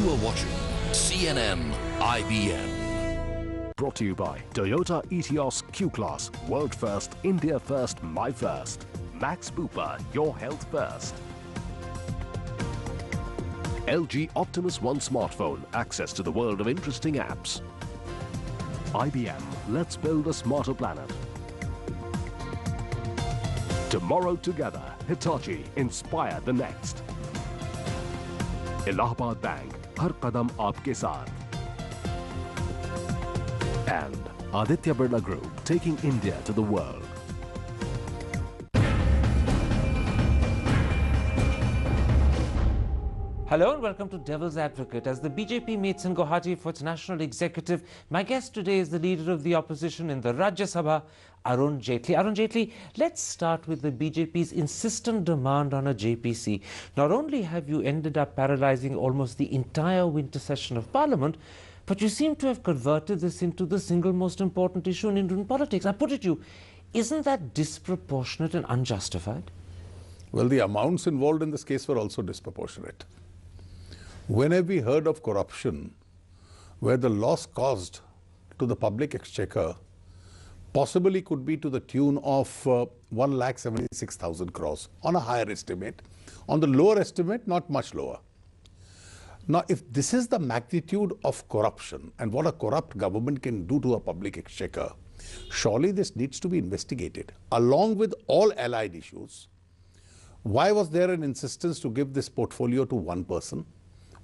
You are watching CNN-IBN. Brought to you by Toyota Etios Q-Class. World first, India first, my first. Max Bupa, your health first. LG Optimus One smartphone. Access to the world of interesting apps. IBM, let's build a smarter planet. Tomorrow together, Hitachi, inspire the next. Allahabad Bank, har qadam aapke saath. And Aditya Birla Group, taking India to the world. Hello and welcome to Devil's Advocate. As the BJP meets in Guwahati for its national executive, my guest today is the leader of the opposition in the Rajya Sabha, Arun Jaitley. Arun Jaitley, let's start with the BJP's insistent demand on a JPC. Not only have you ended up paralysing almost the entire winter session of Parliament, but you seem to have converted this into the single most important issue in Indian politics. I put it to you, isn't that disproportionate and unjustified? Well, the amounts involved in this case were also disproportionate. When have we heard of corruption where the loss caused to the public exchequer possibly could be to the tune of 1,76,000 crores on a higher estimate, on the lower estimate not much lower. Now, if this is the magnitude of corruption and what a corrupt government can do to a public exchequer, surely this needs to be investigated along with all allied issues. Why was there an insistence to give this portfolio to one person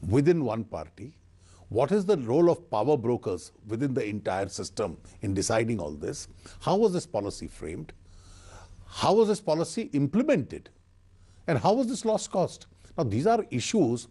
within one party? What is the role of power brokers within the entire system in deciding all this? How was this policy framed? How was this policy implemented? And how was this loss caused? Now, these are issues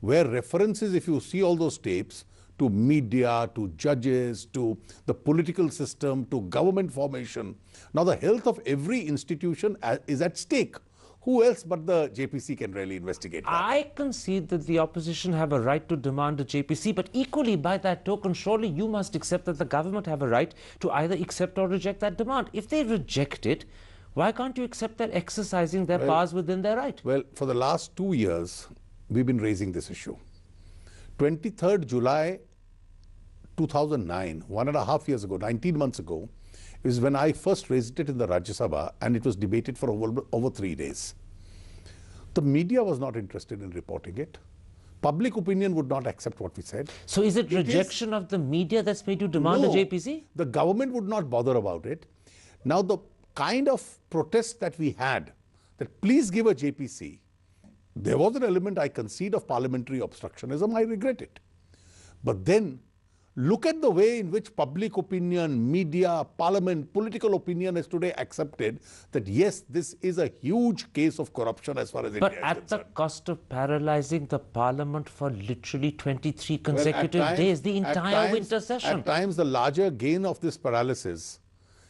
where references, if you see all those tapes, to media, to judges, to the political system, to government formation. Now, the health of every institution is at stake. Who else but the JPC can really investigate that? I concede that the opposition have a right to demand a JPC, but equally by that token, surely you must accept that the government have a right to either accept or reject that demand. If they reject it, why can't you accept that exercising their powers within their right? Well, for the last 2 years, we've been raising this issue. 23rd July 2009, 1.5 years ago, 19 months ago, is when I first raised it in the Rajya Sabha, and it was debated for over 3 days. The media was not interested in reporting it. Public opinion would not accept what we said. So is it rejection of the media that's made you demand a JPC? The government would not bother about it. Now, the kind of protest that we had, that please give a JPC, there was an element I concede of parliamentary obstructionism. I regret it. But then, look at the way in which public opinion, media, parliament, political opinion has today accepted that yes, this is a huge case of corruption as far as India is concerned. But at the cost of paralysing the parliament for literally 23 consecutive days, the entire winter session. At times, the larger gain of this paralysis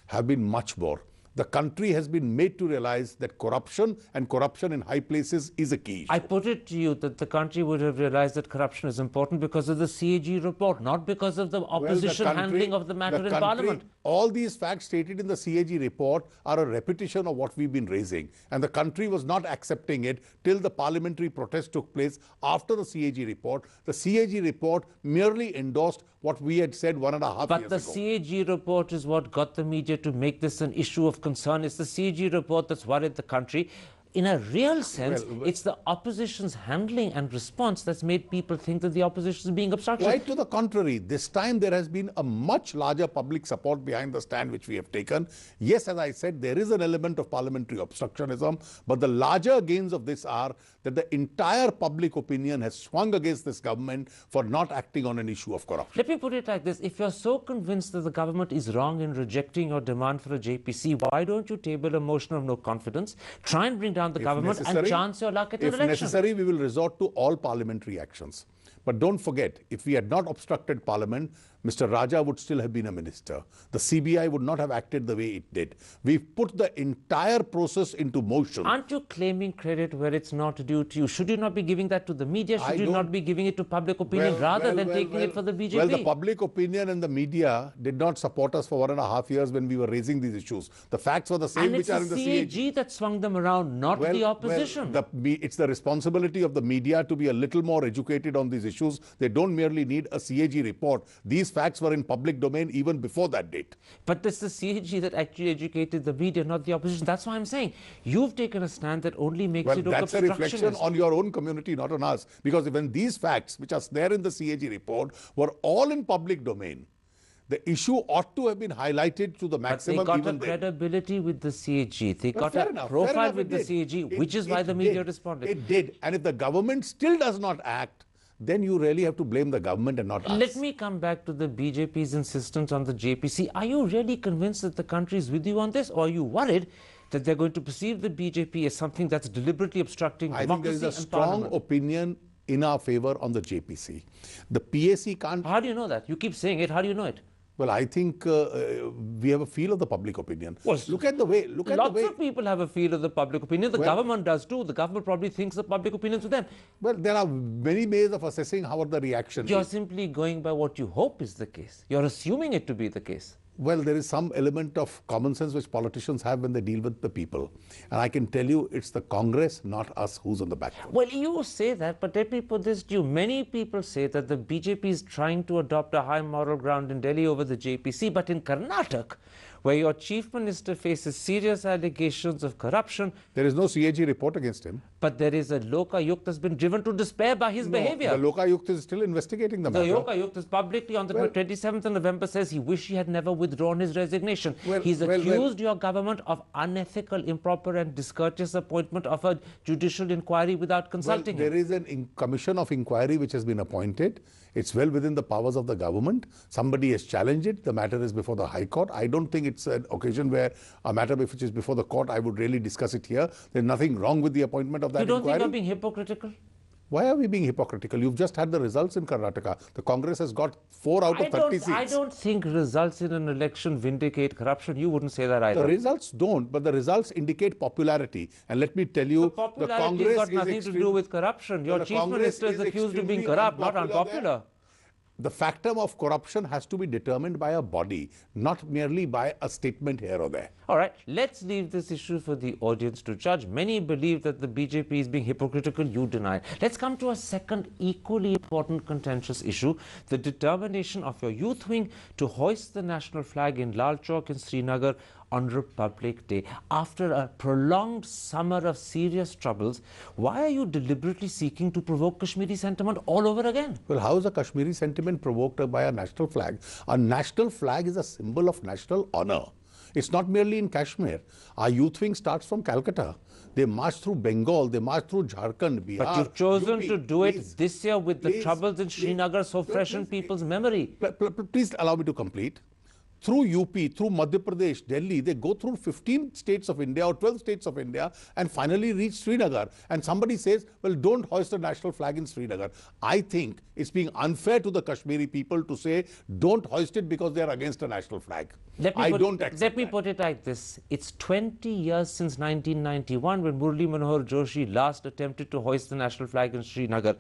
have been much more. The country has been made to realize that corruption and corruption in high places is a key issue. I put it to you that the country would have realized that corruption is important because of the CAG report, not because of the opposition handling of the matter in Parliament. All these facts stated in the CAG report are a repetition of what we've been raising. And the country was not accepting it till the parliamentary protest took place after the CAG report. The CAG report merely endorsed what we had said 1.5 years ago. But the CAG report is what got the media to make this an issue of concern. It's the CAG report that's worried the country. In a real sense, it's the opposition's handling and response that's made people think that the opposition is being obstructive. Quite to the contrary. This time there has been a much larger public support behind the stand which we have taken. Yes, as I said, there is an element of parliamentary obstructionism, but the larger gains of this are that the entire public opinion has swung against this government for not acting on an issue of corruption. Let me put it like this. If you're so convinced that the government is wrong in rejecting your demand for a JPC, why don't you table a motion of no confidence, try and bring down the government and chance your luck at an election? If necessary, we will resort to all parliamentary actions. But don't forget, if we had not obstructed Parliament, Mr. Raja would still have been a minister. The CBI would not have acted the way it did. We've put the entire process into motion. Aren't you claiming credit where it's not due to you? Should you not be giving that to the media? Should you not be giving it to public opinion rather than taking it for the BJP? Well, the public opinion and the media did not support us for 1.5 years when we were raising these issues. The facts were the same which are in the CAG. And it's the CAG that swung them around, not the opposition. It's the responsibility of the media to be a little more educated on these issues. They don't merely need a CAG report. These facts were in public domain even before that date. But it's the CAG that actually educated the media, not the opposition. That's why I'm saying you've taken a stand that only makes you look obstructionist. That's a reflection on your own community, not on us. Because when these facts, which are there in the CAG report, were all in public domain, the issue ought to have been highlighted to the maximum. But they got a credibility with the CAG. They got a profile with the CAG, which is why the media responded. It did. And if the government still does not act, then you really have to blame the government and not us. Let me come back to the BJP's insistence on the JPC. Are you really convinced that the country is with you on this, or are you worried that they're going to perceive the BJP as something that's deliberately obstructing democracy? I think there is a strong opinion in our favor on the JPC. The PAC can't... How do you know that? You keep saying it. How do you know it? Well, I think we have a feel of the public opinion. Well, look at the way... Lots of people have a feel of the public opinion. The government does too. The government probably thinks the public opinion to them. Well, there are many ways of assessing how the reaction is. You're simply going by what you hope is the case. You're assuming it to be the case. Well, there is some element of common sense which politicians have when they deal with the people. And I can tell you it's the Congress, not us, who's on the back foot. Well, you say that, but let me put this to you. Many people say that the BJP is trying to adopt a high moral ground in Delhi over the JPC, but in Karnataka, where your chief minister faces serious allegations of corruption. There is no CAG report against him. But there is a Lokayukt that's been driven to despair by his behavior. The Lokayukt is still investigating the matter. The Lokayukt is publicly on the 27th of November says he wished he had never withdrawn his resignation. He's accused your government of unethical, improper and discourteous appointment of a judicial inquiry without consulting him. There is a commission of inquiry which has been appointed. It's well within the powers of the government. Somebody has challenged it. The matter is before the High Court. I don't think it's an occasion where a matter which is before the court, I would really discuss it here. There's nothing wrong with the appointment of that inquiry. You don't think I'm being hypocritical? Why are we being hypocritical? You've just had the results in Karnataka. The Congress has got 4 out of 30 seats. I don't think results in an election vindicate corruption. You wouldn't say that either. The results don't, but the results indicate popularity. And let me tell you, the Congress has got nothing to do with corruption. Your chief minister is accused of being corrupt, not unpopular. The factum of corruption has to be determined by a body, not merely by a statement here or there. All right, let's leave this issue for the audience to judge. Many believe that the BJP is being hypocritical, you deny. Let's come to a second equally important contentious issue, the determination of your youth wing to hoist the national flag in Lal Chowk in Srinagar on Republic Day. After a prolonged summer of serious troubles, why are you deliberately seeking to provoke Kashmiri sentiment all over again? Well, how is a Kashmiri sentiment provoked by a national flag? A national flag is a symbol of national honor. It's not merely in Kashmir. Our youth wing starts from Calcutta. They march through Bengal, they march through Jharkhand, Bihar. But you've chosen to do it this year with the troubles in Srinagar so fresh in people's memory. Please allow me to complete. Through UP, through Madhya Pradesh, Delhi, they go through 15 states of India or 12 states of India and finally reach Srinagar. And somebody says, well, don't hoist the national flag in Srinagar. I think it's being unfair to the Kashmiri people to say, don't hoist it because they are against a national flag. Let me put it like this. It's 20 years since 1991 when Murli Manohar Joshi last attempted to hoist the national flag in Srinagar.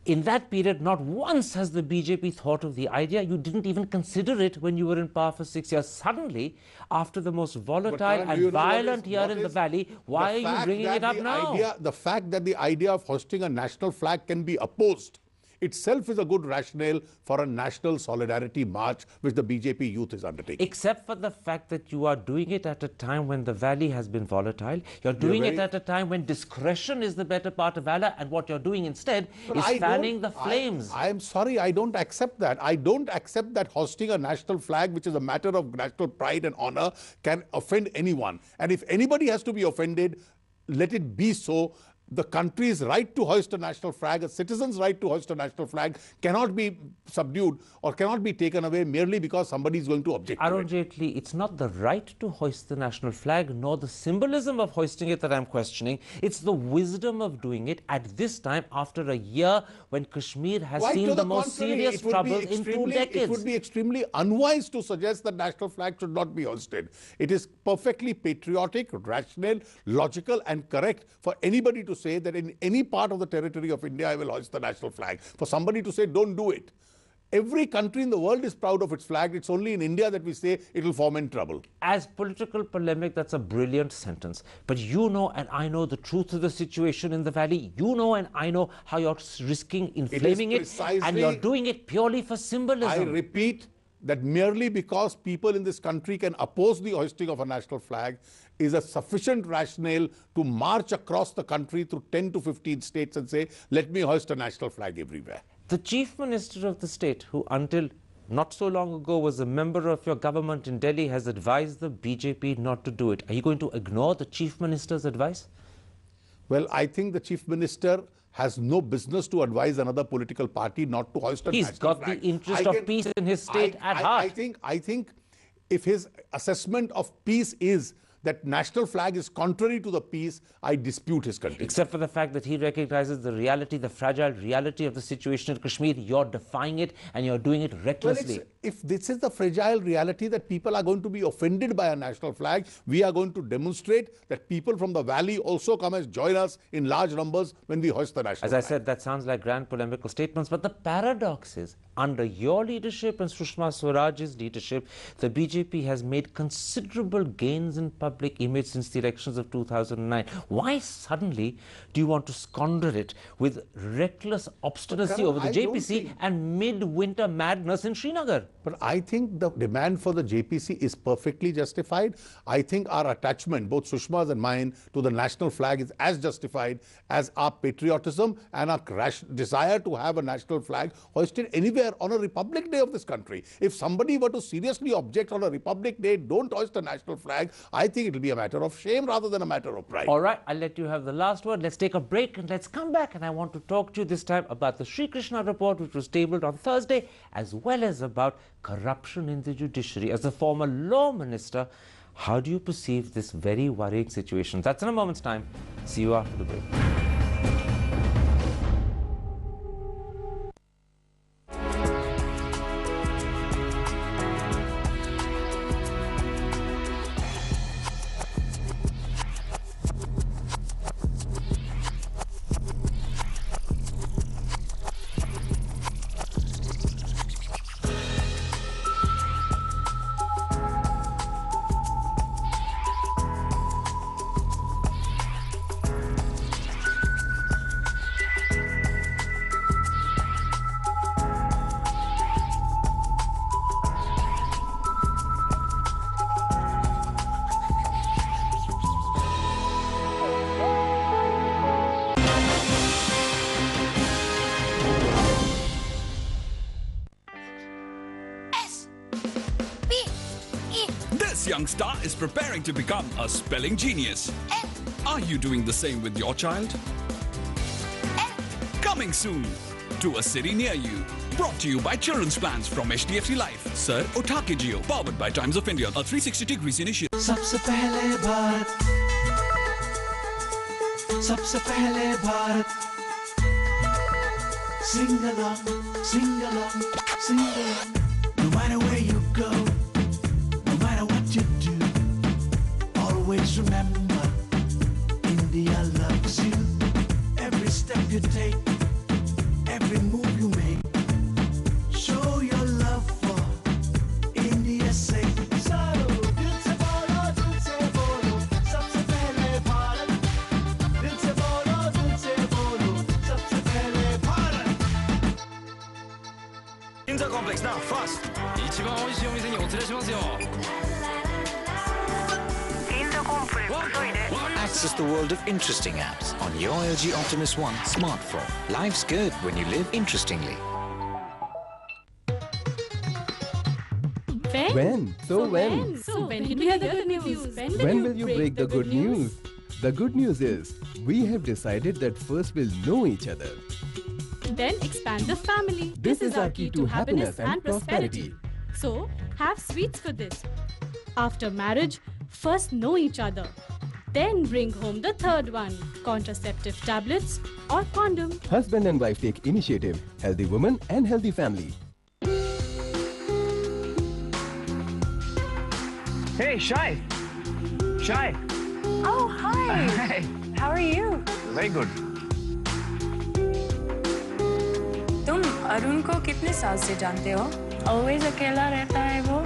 In that period, not once has the BJP thought of the idea. You didn't even consider it when you were in power for 6 years. Suddenly, after the most volatile and violent year in the valley, why are you bringing it up now? The fact that the idea of hosting a national flag can be opposed itself is a good rationale for a national solidarity march which the BJP youth is undertaking. Except for the fact that you are doing it at a time when the valley has been volatile. You're doing it at a time when discretion is the better part of valor, and what you're doing instead is fanning the flames. I am sorry, I don't accept that. I don't accept that hosting a national flag, which is a matter of national pride and honor, can offend anyone. And if anybody has to be offended, let it be so. the country's right to hoist a national flag, a citizen's right to hoist a national flag, cannot be subdued or cannot be taken away merely because somebody is going to object to Arun it. Jaitley, it's not the right to hoist the national flag, nor the symbolism of hoisting it that I'm questioning. It's the wisdom of doing it at this time, after a year when Kashmir has Quite seen to the most contrary, serious trouble in 2 decades. It would be extremely unwise to suggest that national flag should not be hoisted. It is perfectly patriotic, rational, logical and correct for anybody to say that in any part of the territory of India I will hoist the national flag. For somebody to say don't do it. Every country in the world is proud of its flag. It's only in India that we say it will foment trouble. As political polemic, that's a brilliant sentence. But you know and I know the truth of the situation in the valley. You know and I know how you're risking inflaming it, and you're doing it purely for symbolism. I repeat that merely because people in this country can oppose the hoisting of a national flag is a sufficient rationale to march across the country through 10 to 15 states and say, let me hoist a national flag everywhere. The Chief Minister of the state, who until not so long ago was a member of your government in Delhi, has advised the BJP not to do it. Are you going to ignore the Chief Minister's advice? Well, I think the Chief Minister has no business to advise another political party not to hoist a national flag. He's got the interest of peace in his state at heart. I think if his assessment of peace is that national flag is contrary to the peace, I dispute his contention. Except for the fact that he recognizes the reality, the fragile reality of the situation in Kashmir. You're defying it and you're doing it recklessly. Well, if this is the fragile reality that people are going to be offended by a national flag, we are going to demonstrate that people from the valley also come and join us in large numbers when we hoist the national flag. As I said, that sounds like grand polemical statements, but the paradox is, under your leadership and Sushma Swaraj's leadership, the BJP has made considerable gains in public image since the elections of 2009. Why suddenly do you want to squander it with reckless obstinacy over the JPC and midwinter madness in Srinagar? But I think the demand for the JPC is perfectly justified. I think our attachment, both Sushma's and mine, to the national flag is as justified as our patriotism and our desire to have a national flag hoisted anywhere on a Republic Day of this country. If somebody were to seriously object on a Republic Day, don't hoist a national flag, I think it will be a matter of shame rather than a matter of pride. All right, I'll let you have the last word. Let's take a break and let's come back. And I want to talk to you this time about the Sri Krishna report, which was tabled on Thursday, as well as about corruption in the judiciary. As a former law minister, how do you perceive this very worrying situation? That's in a moment's time. See you after the break. This young star is preparing to become a spelling genius. Are you doing the same with your child? Coming soon to a city near you. Brought to you by Children's Plans from HDFC Life. Sir, उठा के जियो. Powered by Times of India, a 360-degree initiative. सबसे पहले भारत, सबसे पहले Bharat. Sing along, sing along, sing along. No matter where you go, no matter what you do, always remember, India loves you. Every step you take, every move you make, show your love for India's sake. So, dil se bolo, sabse pehle Bharat. Dil se bolo, sabse pehle Bharat. Inter complex now, fast. 一番美味しいお店にお連れしますよ。 Access the world of interesting apps on your LG Optimus One smartphone. Life's good when you live interestingly. When? So when? So when did we have the good news? When will you break the good news? The good news is, we have decided that first we'll know each other. Then expand the family. This is our key to happiness and prosperity. So, have sweets for this. After marriage, first know each other. Then bring home the third one, contraceptive tablets or condom. Husband and wife take initiative. Healthy woman and healthy family. Hey, Shai. Shai. Oh, hi. Hi. How are you? Very good. तुम अरुण को कितने साल से जानते हो? Always अकेला रहता है वो?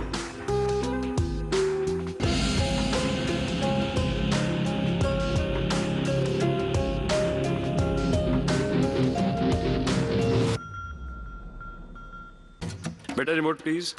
Better remote, please.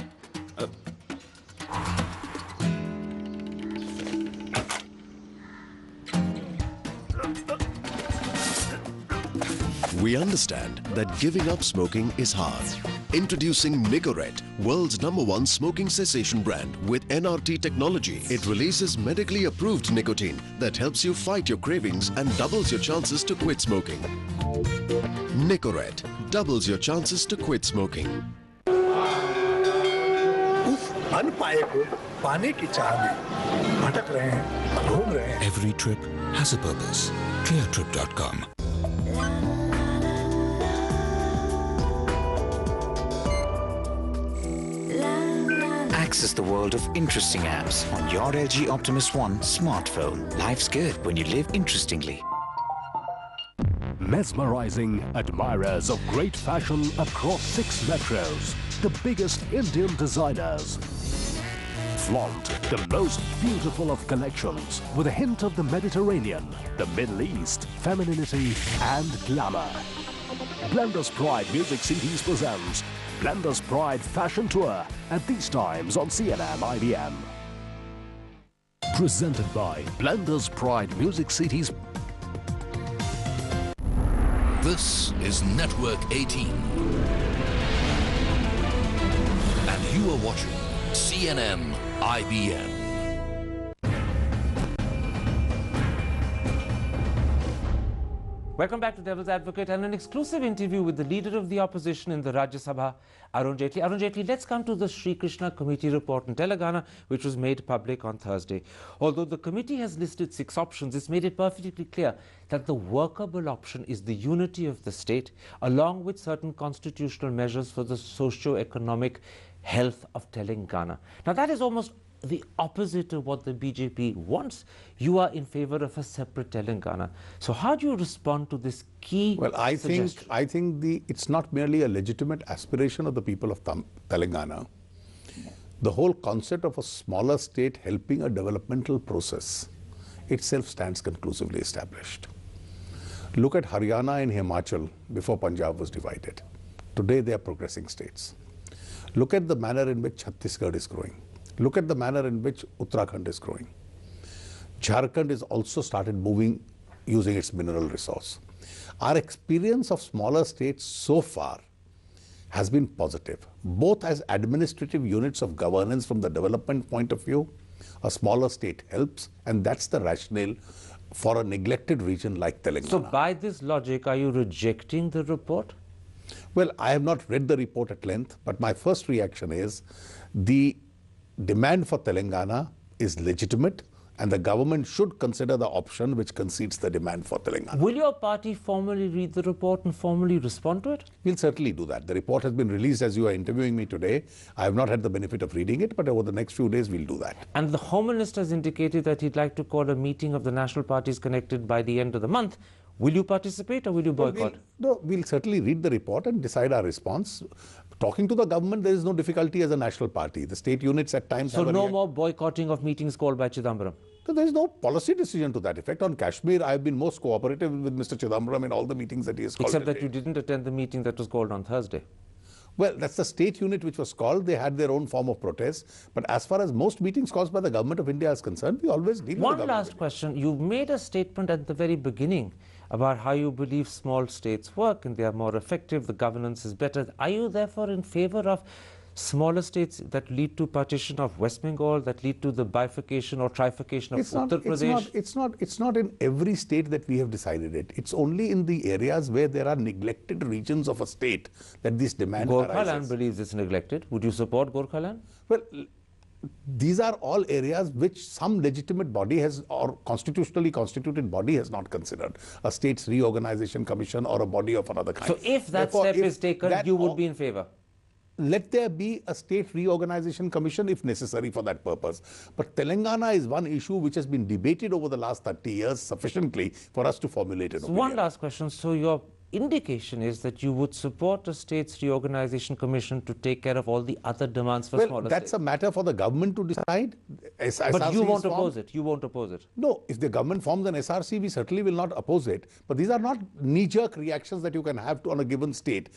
We understand that giving up smoking is hard. Introducing Nicorette, world's #1 smoking cessation brand with NRT technology. It releases medically approved nicotine that helps you fight your cravings and doubles your chances to quit smoking. Nicorette doubles your chances to quit smoking. अनपाए को पाने की चाह में भटक रहे हैं, घूम रहे हैं. Every trip has a purpose. Cleartrip.com. Access the world of interesting apps on your LG Optimus One smartphone. Life's good when you live interestingly. Mesmerizing admirers of great fashion across 6 metros. The biggest Indian designers. Flaunt the most beautiful of collections with a hint of the Mediterranean, the Middle East, femininity and glamour. Blenders Pride Music CDs presents Blenders Pride Fashion Tour at these times on CNN-IBN. Presented by Blenders Pride Music CDs. This is Network 18. And you are watching CNN-IBN. Welcome back to Devil's Advocate and an exclusive interview with the leader of the opposition in the Rajya Sabha, Arun Jaitley. Arun Jaitley, let's come to the Sri Krishna Committee report in Telangana, which was made public on Thursday. Although the committee has listed 6 options, it's made it perfectly clear that the workable option is the unity of the state, along with certain constitutional measures for the socio-economic health of Telangana. Now, that is almost the opposite of what the BJP wants. You are in favor of a separate Telangana. So how do you respond to this key suggestion? I think it's not merely a legitimate aspiration of the people of Telangana. The whole concept of a smaller state helping a developmental process itself stands conclusively established. Look at Haryana and Himachal before Punjab was divided. Today they are progressing states. Look at the manner in which Chhattisgarh is growing. Look at the manner in which Uttarakhand is growing. Jharkhand has also started moving using its mineral resource. Our experience of smaller states so far has been positive, both as administrative units of governance from the development point of view. A smaller state helps, and that's the rationale for a neglected region like Telangana. So by this logic, are you rejecting the report? Well, I have not read the report at length, but my first reaction is the demand for Telangana is legitimate, and the government should consider the option which concedes the demand for Telangana. Will your party formally read the report and formally respond to it? We'll certainly do that. The report has been released as you are interviewing me today. I have not had the benefit of reading it, but over the next few days we'll do that. And the Home Minister has indicated that he'd like to call a meeting of the national parties connected by the end of the month. Will you participate or will you boycott? We'll certainly read the report and decide our response. Talking to the government, there is no difficulty as a national party. The state units at times So no more boycotting of meetings called by Chidambaram? So there is no policy decision to that effect. On Kashmir, I have been most cooperative with Mr. Chidambaram in all the meetings that he has called. Except that you didn't attend the meeting that was called on Thursday. Well, that's the state unit which was called. They had their own form of protest. But as far as most meetings caused by the government of India is concerned, we always deal with the government. One last question. You made a statement at the very beginning about how you believe small states work and they are more effective, the governance is better. Are you therefore in favor of smaller states that lead to partition of West Bengal, that lead to the bifurcation or trifurcation of Uttar Pradesh? It's not in every state that we have decided it. It's only in the areas where there are neglected regions of a state that this demand arises. Gorkhaland believes it's neglected. Would you support Gorkhaland? Well, these are all areas which some legitimate body has, or constitutionally constituted body has not considered. A state's reorganization commission or a body of another kind. So if that step is taken, you would be in favor? Let there be a state reorganization commission if necessary for that purpose. But Telangana is one issue which has been debated over the last 30 years sufficiently for us to formulate an opinion. One last question. So your indication is that you would support a state's reorganization commission to take care of all the other demands for smaller states? That's a matter for the government to decide. But you won't oppose it? You won't oppose it? No. If the government forms an SRC, we certainly will not oppose it. But these are not knee-jerk reactions that you can have on a given state.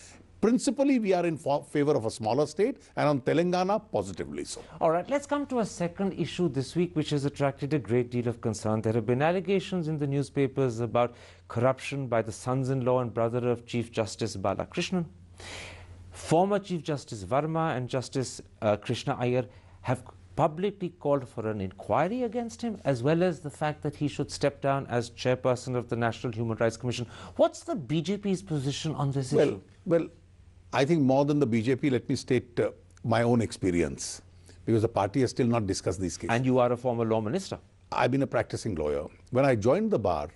Principally, we are in favor of a smaller state, and on Telangana, positively so. All right, let's come to a second issue this week, which has attracted a great deal of concern. There have been allegations in the newspapers about corruption by the sons-in-law and brother of Chief Justice Balakrishnan. Former Chief Justice Verma and Justice Krishna Iyer have publicly called for an inquiry against him, as well as the fact that he should step down as chairperson of the National Human Rights Commission. What's the BJP's position on this issue? Well, I think more than the BJP, let me state my own experience, because the party has still not discussed these cases. And you are a former law minister. I've been a practicing lawyer. When I joined the bar,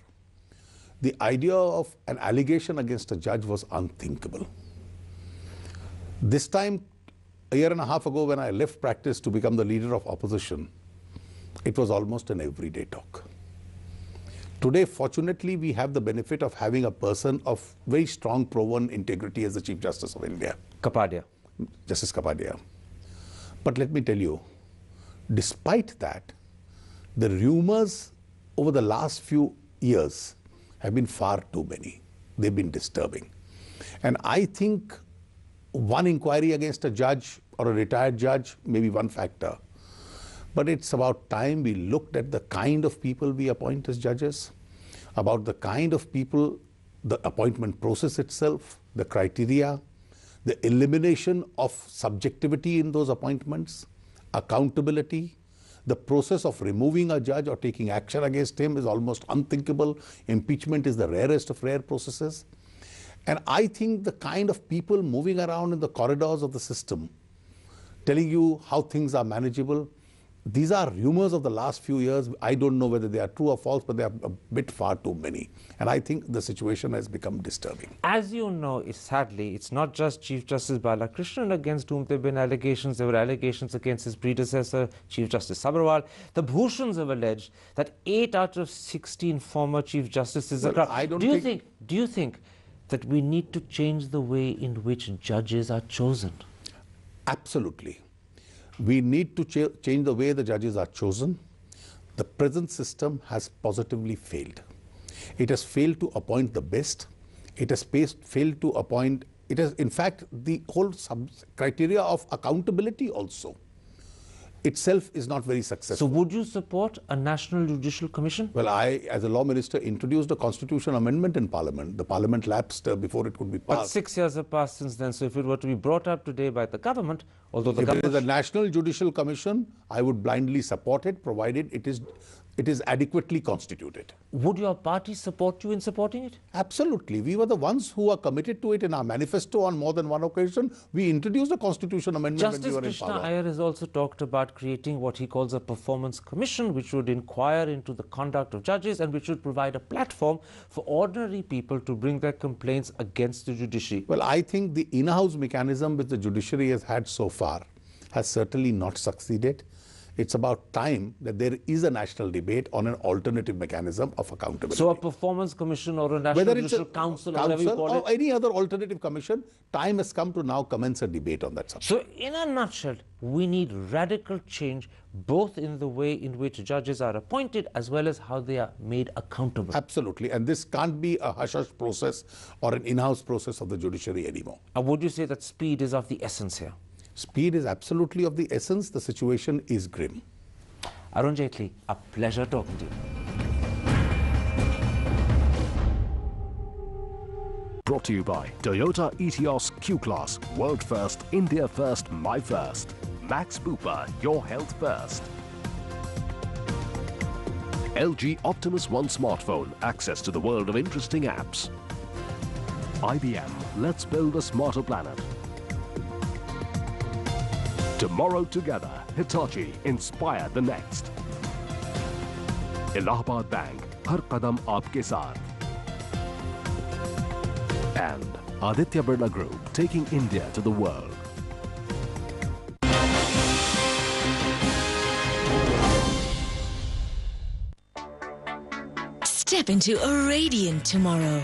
the idea of an allegation against a judge was unthinkable. This time, a year and a half ago, when I left practice to become the leader of opposition, it was almost an everyday talk. Today, fortunately, we have the benefit of having a person of very strong proven integrity as the Chief Justice of India. Kapadia. Justice Kapadia. But let me tell you, despite that, the rumors over the last few years have been far too many. They've been disturbing. And I think one inquiry against a judge or a retired judge may be one factor. But it's about time we looked at the kind of people we appoint as judges, about the kind of people, the appointment process itself, the criteria, the elimination of subjectivity in those appointments, accountability. The process of removing a judge or taking action against him is almost unthinkable. Impeachment is the rarest of rare processes. And I think the kind of people moving around in the corridors of the system, telling you how things are manageable, these are rumors of the last few years. I don't know whether they are true or false, but they are a bit far too many. And I think the situation has become disturbing. As you know, sadly, it's not just Chief Justice Balakrishnan against whom there have been allegations. There were allegations against his predecessor, Chief Justice Sabharwal. The Bhushans have alleged that 8 out of 16 former Chief Justices are corrupt. Do you think that we need to change the way in which judges are chosen? Absolutely. We need to change the way the judges are chosen. The present system has positively failed. It has failed to appoint the best. It has failed to appoint, it has, in fact, the whole criteria of accountability also itself is not very successful. So would you support a National Judicial Commission? Well, I, as a law minister, introduced a constitutional amendment in Parliament. The Parliament lapsed before it could be passed. But 6 years have passed since then, so if it were to be brought up today by the government, although the government... If it is a National Judicial Commission, I would blindly support it, provided it is adequately constituted. Would your party support you in supporting it? Absolutely. We were the ones who are committed to it in our manifesto on more than one occasion. We introduced a constitution amendment when we were in power. Justice Krishna Iyer has also talked about creating what he calls a performance commission, which would inquire into the conduct of judges and which would provide a platform for ordinary people to bring their complaints against the judiciary. Well, I think the in-house mechanism which the judiciary has had so far has certainly not succeeded. It's about time that there is a national debate on an alternative mechanism of accountability. So a performance commission or a national judicial council or whatever you call it? Or any other alternative commission, time has come to now commence a debate on that subject. So in a nutshell, we need radical change both in the way in which judges are appointed as well as how they are made accountable. Absolutely. And this can't be a hush-hush process or an in-house process of the judiciary anymore. Would you say that speed is of the essence here? Speed is absolutely of the essence. The situation is grim. Arun Jaitley, a pleasure talking to you. Brought to you by Toyota Etios Q-Class, World First, India First, My First. Max Bupa, your health first. LG Optimus One smartphone, access to the world of interesting apps. IBM, let's build a smarter planet. Tomorrow together, Hitachi, inspire the next. Allahabad Bank, har qadam aapke saath. And Aditya Birla Group, taking India to the world. Step into a radiant tomorrow.